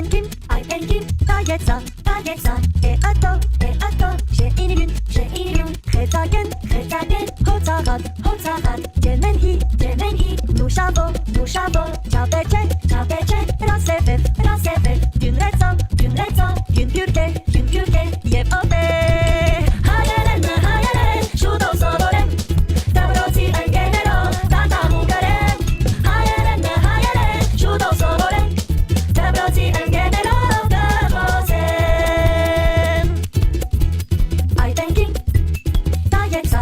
Aytenkim, Kayetsa, Eato, She'inirun, Chetagen, Hotzagan, Jemenhi, Nushavo, Chapeche, Rasevev, Dünretzo, Günpürke, Yepote. Hayalen, Shudo Soborem, Tabrozi Engenero, Tata Mugarem. Hayalen, Shudo Soborem, Tabrozi Engenero, Tabosem. Aytenkim, Kayetsa,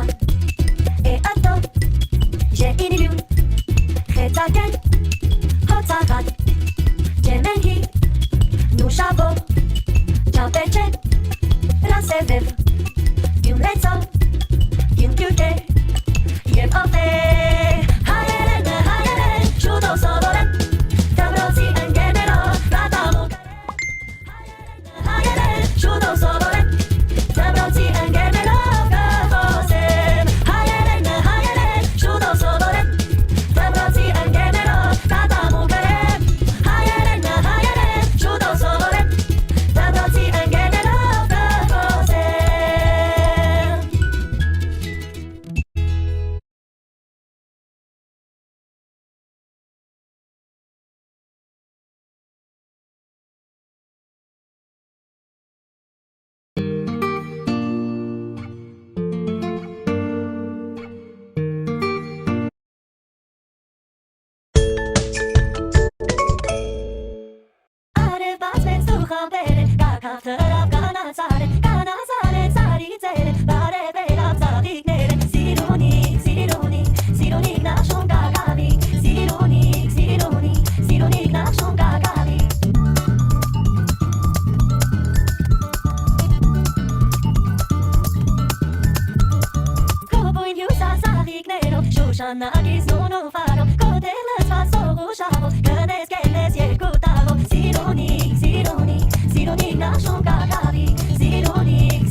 Eato, She'inirun, Chetagen, Hotzagan, Jemenhi, Nushavo, Chapeche, Rasevev, Dünretzo, Günpürke, Yepote. Hayalen, Shudo Soborem, Tabrozi Engenero, Tata Mugarem. Hayalen, Shudo Soborem, Tabrozi Engenero, Tabosem. Hayalen, Shudo Soborem, Tabrozi Engenero, Tata Mugarem. Hayalen, Shudo Soborem, Tabrozi Engenero, Tabosem. Արևած մեծ դուխամբերը, կակախտրավ կանացարը, ծարիցերը, բարևելով ծաղիկները, սիրունիկ նաշոն կակավի, սիրունիկ նաշոն կակավի. Կոպույն հյուսասաղիկներով, շուշանագից նունու վարով, կոտեր լծված սողուշավով, կնես կենես երկու տավով, սիրունիկ նաշոն կակավի, սիրունիկ